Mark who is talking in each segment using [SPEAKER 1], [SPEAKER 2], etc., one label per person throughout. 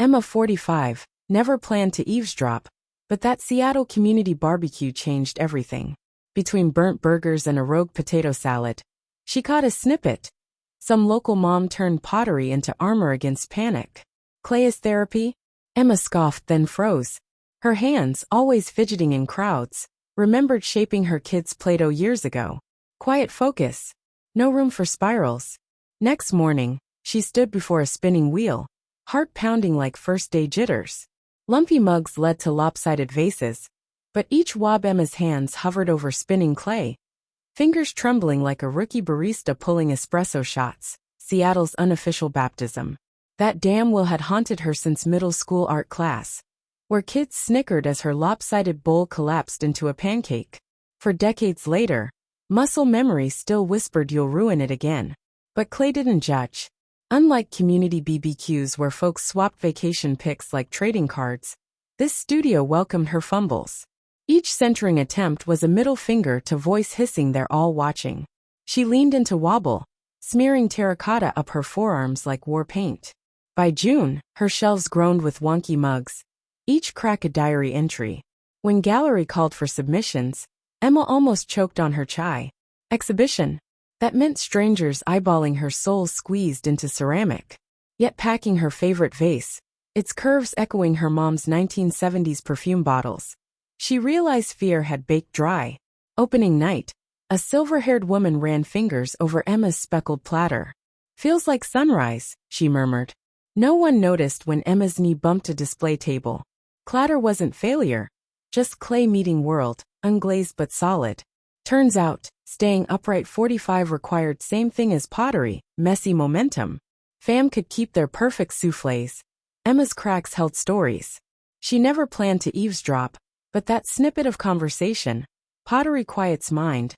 [SPEAKER 1] Emma, 45, never planned to eavesdrop, but that Seattle community barbecue changed everything. Between burnt burgers and a rogue potato salad, she caught a snippet. Some local mom turned pottery into armor against panic. Clay is therapy? Emma scoffed, then froze. Her hands, always fidgeting in crowds, remembered shaping her kids' Play-Doh years ago. Quiet focus. No room for spirals. Next morning, she stood before a spinning wheel, heart pounding like first-day jitters. Lumpy mugs led to lopsided vases, but each wob Emma's hands hovered over spinning clay, fingers trembling like a rookie barista pulling espresso shots. Seattle's unofficial baptism. That damn wheel had haunted her since middle school art class, where kids snickered as her lopsided bowl collapsed into a pancake. For decades later, muscle memory still whispered, "You'll ruin it again." But clay didn't judge. Unlike community BBQs where folks swapped vacation pics like trading cards, this studio welcomed her fumbles. Each centering attempt was a middle finger to voice hissing they're all watching. She leaned into wobble, smearing terracotta up her forearms like war paint. By June, her shelves groaned with wonky mugs, each crack a diary entry. When gallery called for submissions, Emma almost choked on her chai. Exhibition. That meant strangers eyeballing her soul squeezed into ceramic. Yet packing her favorite vase, its curves echoing her mom's 1970s perfume bottles. She realized fear had baked dry. Opening night, a silver-haired woman ran fingers over Emma's speckled platter. "Feels like sunrise," she murmured. No one noticed when Emma's knee bumped a display table. Clatter wasn't failure, just clay meeting world, unglazed but solid. Turns out, staying upright 45 required same thing as pottery, messy momentum. Fam could keep their perfect soufflés. Emma's cracks held stories. She never planned to eavesdrop, but that snippet of conversation, pottery quiet's mind,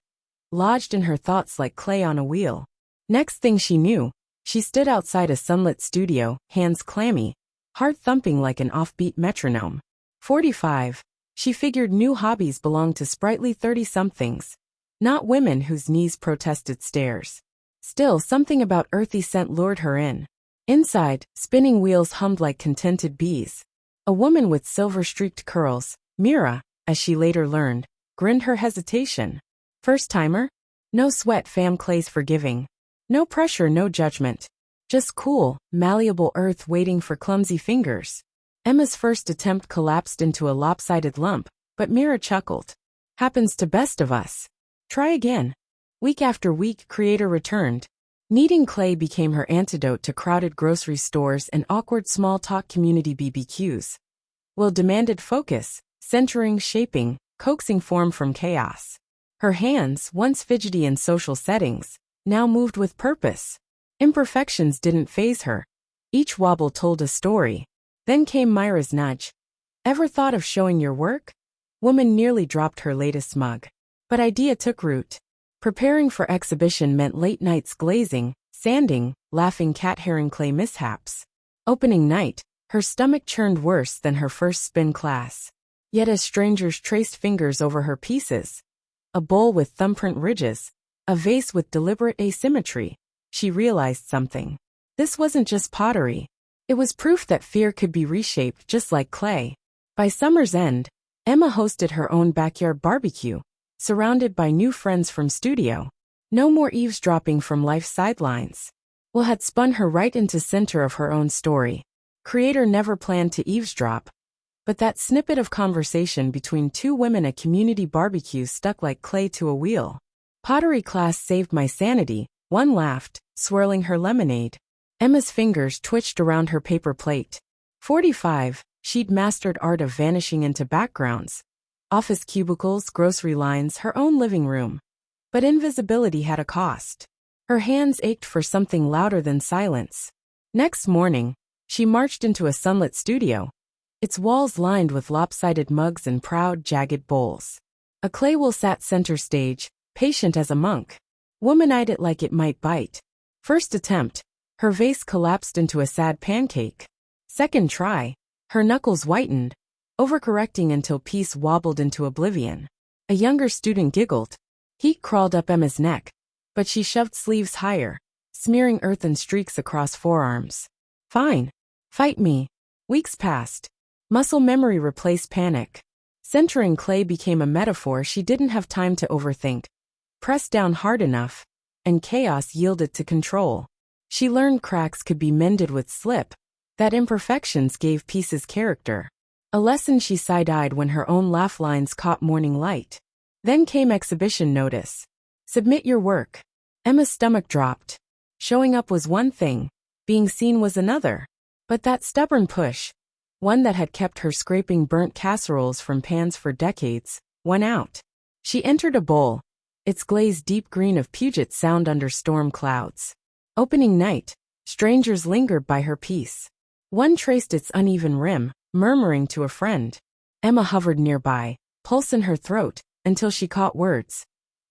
[SPEAKER 1] lodged in her thoughts like clay on a wheel. Next thing she knew, she stood outside a sunlit studio, hands clammy, heart thumping like an offbeat metronome. 45. She figured new hobbies belonged to sprightly 30-somethings, not women whose knees protested stairs. Still, something about earthy scent lured her in. Inside, spinning wheels hummed like contented bees. A woman with silver-streaked curls, Mira, as she later learned, grinned her hesitation. First-timer? No sweat, fam, clay's forgiving. No pressure, no judgment. Just cool, malleable earth waiting for clumsy fingers. Emma's first attempt collapsed into a lopsided lump, but Mira chuckled. Happens to best of us. Try again. Week after week, creator returned. Kneading clay became her antidote to crowded grocery stores and awkward small-talk community BBQs. Will demanded focus, centering, shaping, coaxing form from chaos. Her hands, once fidgety in social settings, now moved with purpose. Imperfections didn't faze her. Each wobble told a story. Then came Myra's nudge. Ever thought of showing your work? Woman nearly dropped her latest mug. But idea took root. Preparing for exhibition meant late nights glazing, sanding, laughing cat-herring clay mishaps. Opening night, her stomach churned worse than her first spin class. Yet as strangers traced fingers over her pieces, a bowl with thumbprint ridges, a vase with deliberate asymmetry, she realized something. This wasn't just pottery. It was proof that fear could be reshaped just like clay. By summer's end, Emma hosted her own backyard barbecue, surrounded by new friends from studio. No more eavesdropping from life's sidelines. Will had spun her right into center of her own story. Creator never planned to eavesdrop, but that snippet of conversation between two women at community barbecue stuck like clay to a wheel. Pottery class saved my sanity, one laughed, swirling her lemonade. Emma's fingers twitched around her paper plate. 45, she'd mastered art of vanishing into backgrounds. Office cubicles, grocery lines, her own living room. But invisibility had a cost. Her hands ached for something louder than silence. Next morning, she marched into a sunlit studio, its walls lined with lopsided mugs and proud, jagged bowls. A clay wheel sat center stage, patient as a monk. Woman eyed it like it might bite. First attempt, her vase collapsed into a sad pancake. Second try, her knuckles whitened, overcorrecting until piece wobbled into oblivion. A younger student giggled. Heat crawled up Emma's neck, but she shoved sleeves higher, smearing earthen streaks across forearms. Fine. Fight me. Weeks passed. Muscle memory replaced panic. Centering clay became a metaphor she didn't have time to overthink. Pressed down hard enough, and chaos yielded to control. She learned cracks could be mended with slip, that imperfections gave pieces character. A lesson she side-eyed when her own laugh lines caught morning light. Then came exhibition notice. Submit your work. Emma's stomach dropped. Showing up was one thing, being seen was another. But that stubborn push, one that had kept her scraping burnt casseroles from pans for decades, won out. She entered a bowl, its glaze deep green of Puget Sound under storm clouds. Opening night, strangers lingered by her piece. One traced its uneven rim, murmuring to a friend. Emma hovered nearby, pulse in her throat, until she caught words.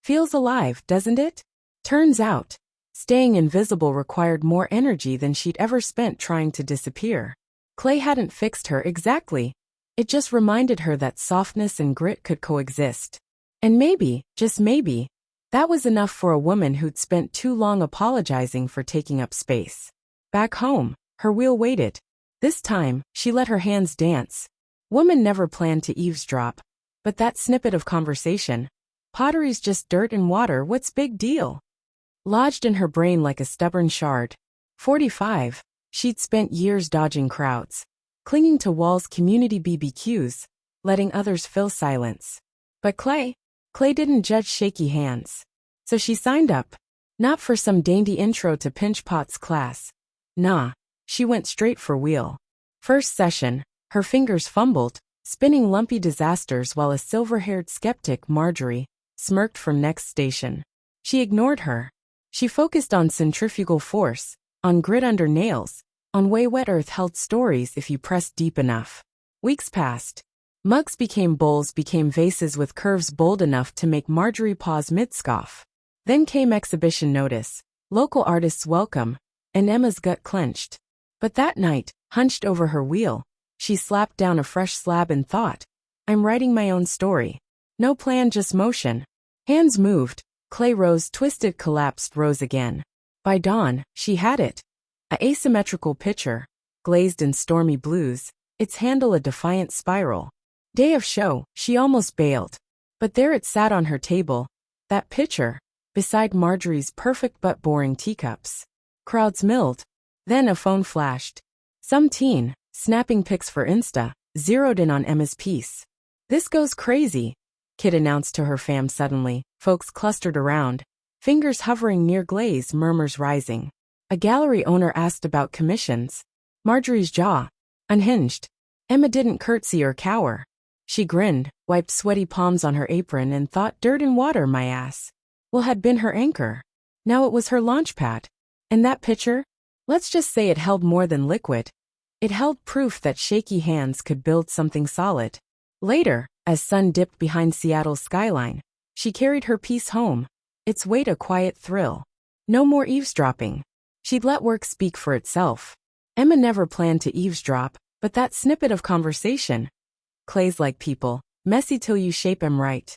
[SPEAKER 1] Feels alive, doesn't it? Turns out, staying invisible required more energy than she'd ever spent trying to disappear. Clay hadn't fixed her exactly. It just reminded her that softness and grit could coexist. And maybe, just maybe, that was enough for a woman who'd spent too long apologizing for taking up space. Back home, her wheel waited. This time, she let her hands dance. Woman never planned to eavesdrop. But that snippet of conversation, pottery's just dirt and water, what's big deal? Lodged in her brain like a stubborn shard. 45, she'd spent years dodging crowds, clinging to walls, community BBQs, letting others fill silence. But Clay didn't judge shaky hands. So she signed up. Not for some dainty intro to pinch pots class. Nah, she went straight for wheel. First session, her fingers fumbled, spinning lumpy disasters while a silver-haired skeptic, Marjorie, smirked from next station. She ignored her. She focused on centrifugal force, on grit under nails, on way wet earth held stories if you pressed deep enough. Weeks passed. Mugs became bowls, became vases with curves bold enough to make Marjorie pause mid-scoff. Then came exhibition notice, local artists welcome, and Emma's gut clenched. But that night, hunched over her wheel, she slapped down a fresh slab and thought, I'm writing my own story. No plan, just motion. Hands moved, clay rose, twisted, collapsed, rose again. By dawn, she had it. A asymmetrical pitcher, glazed in stormy blues, its handle a defiant spiral. Day of show, she almost bailed. But there it sat on her table, that pitcher, beside Marjorie's perfect but boring teacups. Crowds milled. Then a phone flashed. Some teen, snapping pics for Insta, zeroed in on Emma's piece. This goes crazy, Kit announced to her fam suddenly. Folks clustered around, fingers hovering near glaze, murmurs rising. A gallery owner asked about commissions. Marjorie's jaw unhinged. Emma didn't curtsy or cower. She grinned, wiped sweaty palms on her apron and thought dirt and water, my ass. Well, had been her anchor. Now it was her launch pad. And that pitcher? Let's just say it held more than liquid. It held proof that shaky hands could build something solid. Later, as sun dipped behind Seattle's skyline, she carried her piece home, its weight a quiet thrill. No more eavesdropping. She'd let work speak for itself. Emma never planned to eavesdrop, but that snippet of conversation. Clay's like people, messy till you shape 'em right.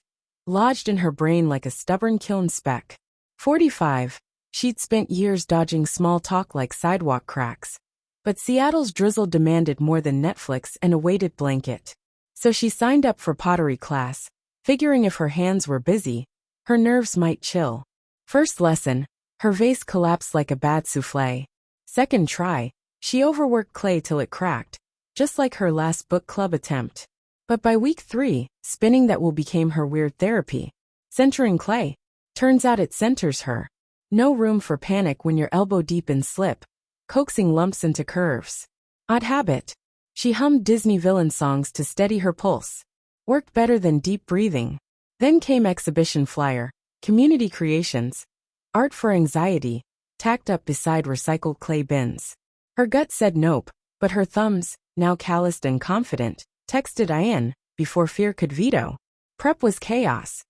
[SPEAKER 1] Lodged in her brain like a stubborn kiln speck. 45, she'd spent years dodging small talk like sidewalk cracks. But Seattle's drizzle demanded more than Netflix and a weighted blanket. So she signed up for pottery class, figuring if her hands were busy, her nerves might chill. First lesson, her vase collapsed like a bad soufflé. Second try, she overworked clay till it cracked, just like her last book club attempt. But by week 3, spinning that will became her weird therapy. Centering clay. Turns out it centers her. No room for panic when you're elbow deep in slip, coaxing lumps into curves. Odd habit. She hummed Disney villain songs to steady her pulse. Worked better than deep breathing. Then came exhibition flyer, community creations, art for anxiety, tacked up beside recycled clay bins. Her gut said nope, but her thumbs, now calloused and confident, texted in before fear could veto. Prep was chaos.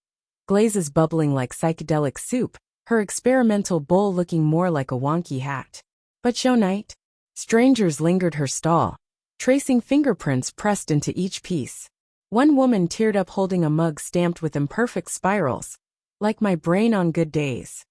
[SPEAKER 1] Glazes bubbling like psychedelic soup, her experimental bowl looking more like a wonky hat. But show night? Strangers lingered her stall, tracing fingerprints pressed into each piece. One woman teared up holding a mug stamped with imperfect spirals, like my brain on good days.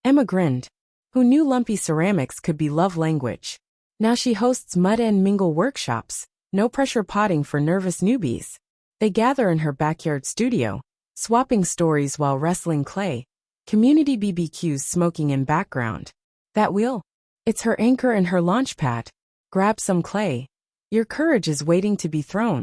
[SPEAKER 1] Emma grinned. Who knew lumpy ceramics could be love language? Now she hosts mud and mingle workshops, no pressure potting for nervous newbies. They gather in her backyard studio, swapping stories while wrestling clay, community BBQs smoking in background. That wheel? It's her anchor and her launch pad. Grab some clay. Your courage is waiting to be thrown.